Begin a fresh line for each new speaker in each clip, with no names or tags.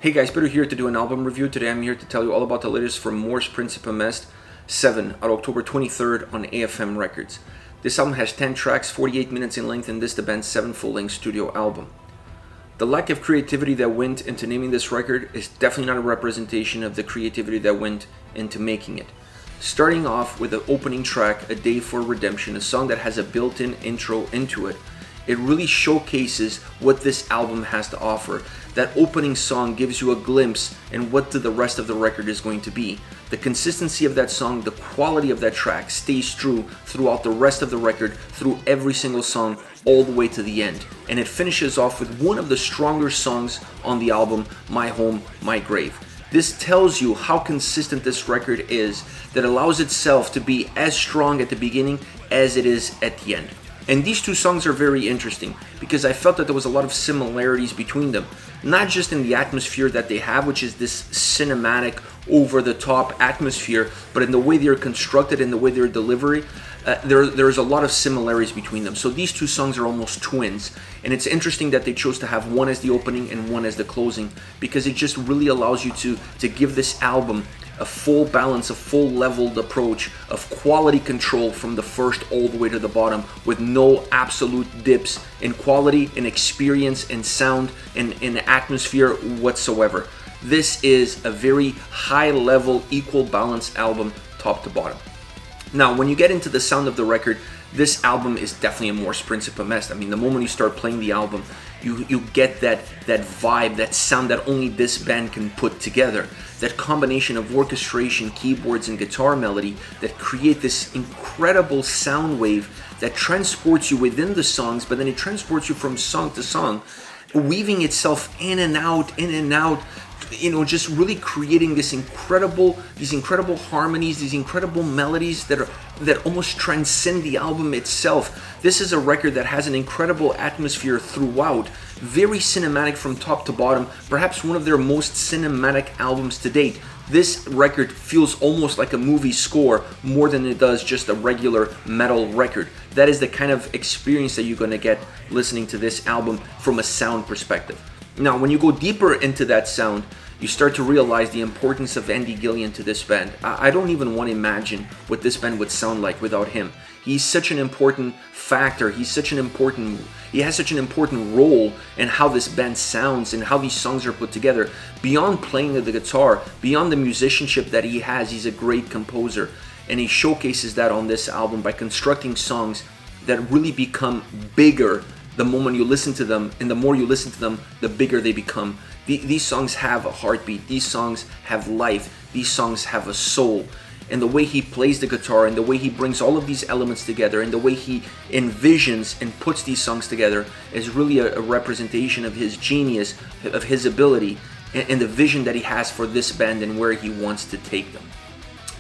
Hey guys, Peter here to do an album review. Today I'm here to tell you all about the latest from Principium Est 7 out October 23rd on AFM Records. This album has 10 tracks, 48 minutes in length, and this is the band's 7th full-length studio album. The lack of creativity that went into naming this record is definitely not a representation of the creativity that went into making it. Starting off with the opening track, A Day for Redemption, a song that has a built-in intro into it. It really showcases what this album has to offer. That opening song gives you a glimpse in what the rest of the record is going to be. The consistency of that song, the quality of that track stays true throughout the rest of the record, through every single song, all the way to the end. And it finishes off with one of the stronger songs on the album, My Home, My Grave. This tells you how consistent this record is, that allows itself to be as strong at the beginning as it is at the end. And these two songs are very interesting because I felt that there was a lot of similarities between them. Not just in the atmosphere that they have, which is this cinematic, over-the-top atmosphere, but in the way they're constructed, in the way they're delivered. There's a lot of similarities between them. So these two songs are almost twins. And it's interesting that they chose to have one as the opening and one as the closing, because it just really allows you to give this album a full balance, a full leveled approach of quality control from the first all the way to the bottom, with no absolute dips in quality, in experience, in sound, in atmosphere whatsoever. This is a very high level, equal balanced album, top to bottom. Now, when you get into the sound of the record, this album is definitely a more Principium Est. I mean, the moment you start playing the album, you get that vibe, that sound that only this band can put together. That combination of orchestration, keyboards, and guitar melody that create this incredible sound wave that transports you within the songs, but then it transports you from song to song, weaving itself in and out, just really creating these incredible harmonies, these incredible melodies that almost transcend the album itself. This is a record that has an incredible atmosphere throughout, very cinematic from top to bottom, perhaps one of their most cinematic albums to date. This record feels almost like a movie score more than it does just a regular metal record. That is the kind of experience that you're going to get listening to this album from a sound perspective. Now, when you go deeper into that sound, you start to realize the importance of Andy Gillian to this band. I don't even want to imagine what this band would sound like without him. He's such an important factor. He has such an important role in how this band sounds and how these songs are put together. Beyond playing the guitar, beyond the musicianship that he has, he's a great composer. And he showcases that on this album by constructing songs that really become bigger the moment you listen to them, and the more you listen to them, the bigger they become. These songs have a heartbeat, these songs have life, these songs have a soul. And the way he plays the guitar, and the way he brings all of these elements together, and the way he envisions and puts these songs together is really a representation of his genius, of his ability, and the vision that he has for this band and where he wants to take them.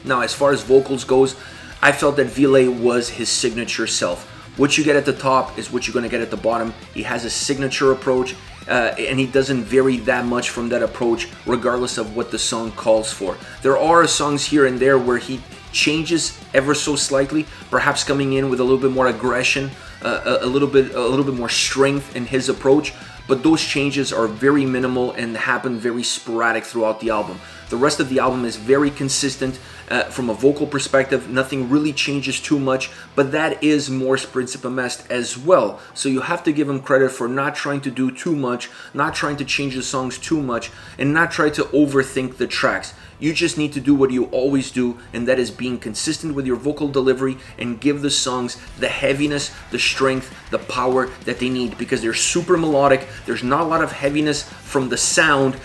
Now, as far as vocals goes, I felt that Ville was his signature self. What you get at the top is what you're going to get at the bottom. He has a signature approach, and he doesn't vary that much from that approach regardless of what the song calls for. There are songs here and there where he changes ever so slightly, perhaps coming in with a little bit more aggression, a little bit more strength in his approach, but those changes are very minimal and happen very sporadic throughout the album. The rest of the album is very consistent from a vocal perspective. Nothing really changes too much, but that is more Principium Est as well. So you have to give him credit for not trying to do too much, not trying to change the songs too much, and not try to overthink the tracks. You just need to do what you always do, and that is being consistent with your vocal delivery and give the songs the heaviness, the strength, the power that they need, because they're super melodic. There's not a lot of heaviness from the sound,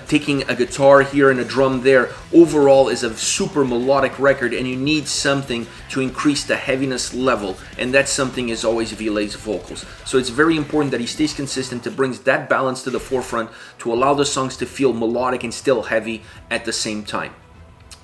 taking a guitar here and a drum there. Overall is a super melodic record, and you need something to increase the heaviness level, and that something is always Ville's vocals. So it's very important that he stays consistent, to bring that balance to the forefront, to allow the songs to feel melodic and still heavy at the same time.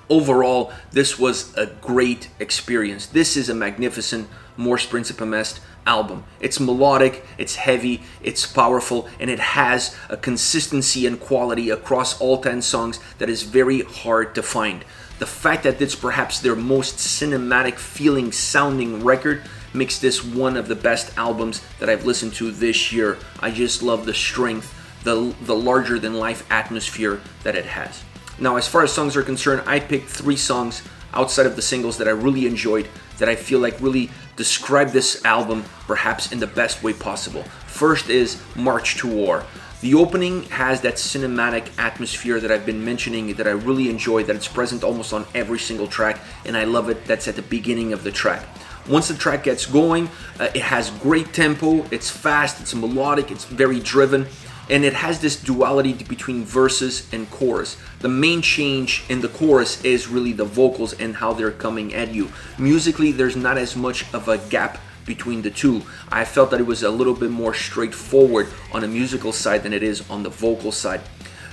Overall, this was a great experience. This is a magnificent Principium Est album. It's melodic, it's heavy, it's powerful, and it has a consistency and quality across all 10 songs that is very hard to find. The fact that it's perhaps their most cinematic feeling sounding record makes this one of the best albums that I've listened to this year. I just love the strength, the larger than life atmosphere that it has. Now, as far as songs are concerned, I picked 3 songs outside of the singles that I really enjoyed, that I feel like really describe this album perhaps in the best way possible. First is March to War. The opening has that cinematic atmosphere that I've been mentioning that I really enjoy, that it's present almost on every single track, and I love it. That's at the beginning of the track. Once the track gets going, it has great tempo, it's fast, it's melodic, it's very driven, and it has this duality between verses and chorus. The main change in the chorus is really the vocals and how they're coming at you. Musically, there's not as much of a gap between the two. I felt that it was a little bit more straightforward on the musical side than it is on the vocal side.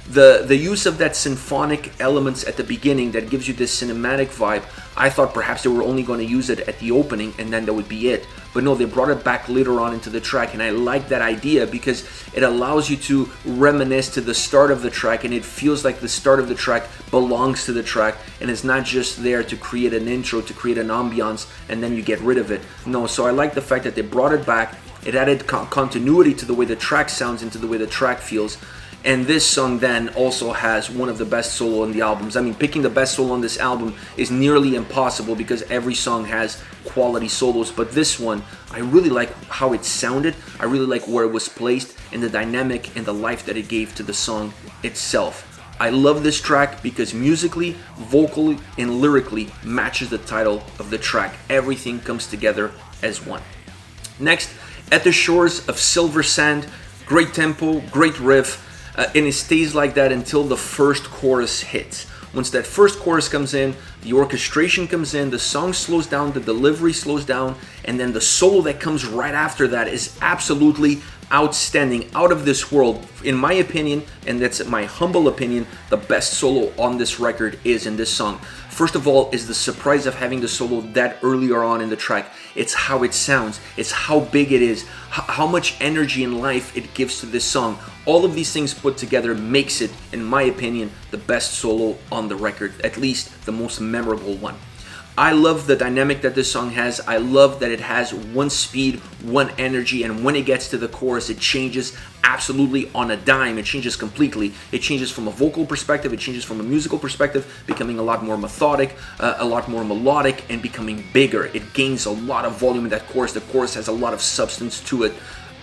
The use of that symphonic elements at the beginning that gives you this cinematic vibe, I thought perhaps they were only going to use it at the opening and then that would be it. But no, they brought it back later on into the track, and I like that idea because it allows you to reminisce to the start of the track, and it feels like the start of the track belongs to the track and it's not just there to create an intro, to create an ambiance, and then you get rid of it. No, so I like the fact that they brought it back. It added continuity to the way the track sounds and to the way the track feels. And this song then also has one of the best solo on the albums. I mean, picking the best solo on this album is nearly impossible because every song has quality solos. But this one, I really like how it sounded. I really like where it was placed and the dynamic and the life that it gave to the song itself. I love this track because musically, vocally, and lyrically matches the title of the track. Everything comes together as one. Next, At the Shores of Silver Sand. Great tempo, great riff. And it stays like that until the first chorus hits. Once that first chorus comes in, the orchestration comes in, the song slows down, the delivery slows down, and then the solo that comes right after that is absolutely outstanding, out of this world. In my opinion, and that's my humble opinion, the best solo on this record is in this song. First of all is the surprise of having the solo that earlier on in the track. It's how it sounds, it's how big it is, how much energy and life it gives to this song. All of these things put together makes it, in my opinion, the best solo on the record, at least the most memorable one. I love the dynamic that this song has. I love that it has one speed, one energy, and when it gets to the chorus, it changes absolutely on a dime. It changes completely. It changes from a vocal perspective, it changes from a musical perspective, becoming a lot more methodic, a lot more melodic, and becoming bigger. It gains a lot of volume in that chorus. The chorus has a lot of substance to it.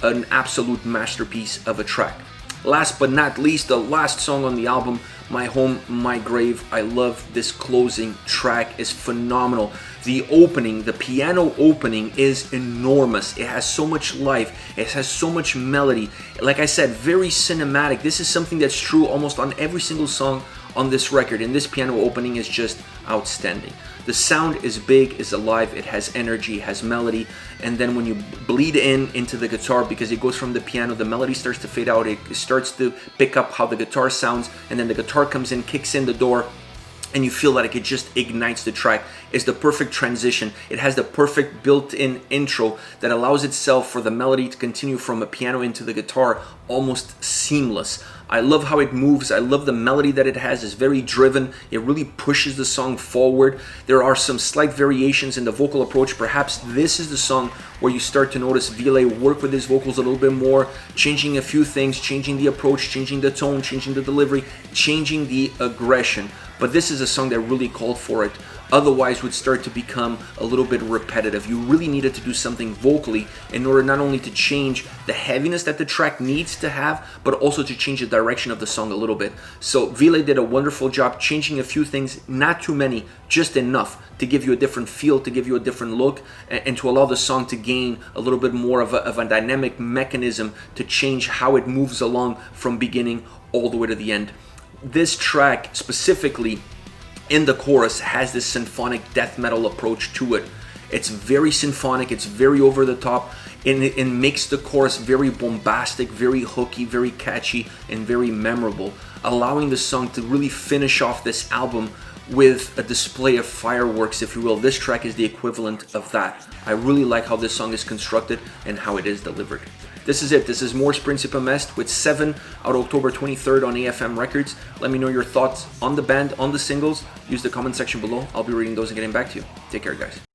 An absolute masterpiece of a track. Last but not least, the last song on the album, My Home, My Grave. I love this closing track. It's phenomenal. The opening, the piano opening is enormous. It has so much life. It has so much melody. Like I said, very cinematic. This is something that's true almost on every single song on this record, and this piano opening is just outstanding. The sound is big, is alive, it has energy, has melody, and then when you bleed into the guitar, because it goes from the piano, the melody starts to fade out, it starts to pick up how the guitar sounds, and then the guitar comes in, kicks in the door, and you feel like it just ignites the track. It's the perfect transition. It has the perfect built-in intro that allows itself for the melody to continue from a piano into the guitar almost seamless. I love how it moves. I love the melody that it has. It's very driven. It really pushes the song forward. There are some slight variations in the vocal approach. Perhaps this is the song where you start to notice Ville work with his vocals a little bit more, changing a few things, changing the approach, changing the tone, changing the delivery, changing the aggression. But this is a song that really called for it. Otherwise would start to become a little bit repetitive. You really needed to do something vocally in order not only to change the heaviness that the track needs to have, but also to change the direction of the song a little bit. So Ville did a wonderful job changing a few things, not too many, just enough to give you a different feel, to give you a different look, and to allow the song to gain a little bit more of a dynamic mechanism to change how it moves along from beginning all the way to the end. This track specifically in the chorus has this symphonic death metal approach to it. It's very symphonic, it's very over the top, and it makes the chorus very bombastic, very hooky, very catchy, and very memorable, allowing the song to really finish off this album with a display of fireworks, if you will. This track is the equivalent of that. I really like how this song is constructed and how it is delivered. This is it. This is more Principium Est with 7 out October 23rd on AFM Records. Let me know your thoughts on the band, on the singles. Use the comment section below. I'll be reading those and getting back to you. Take care, guys.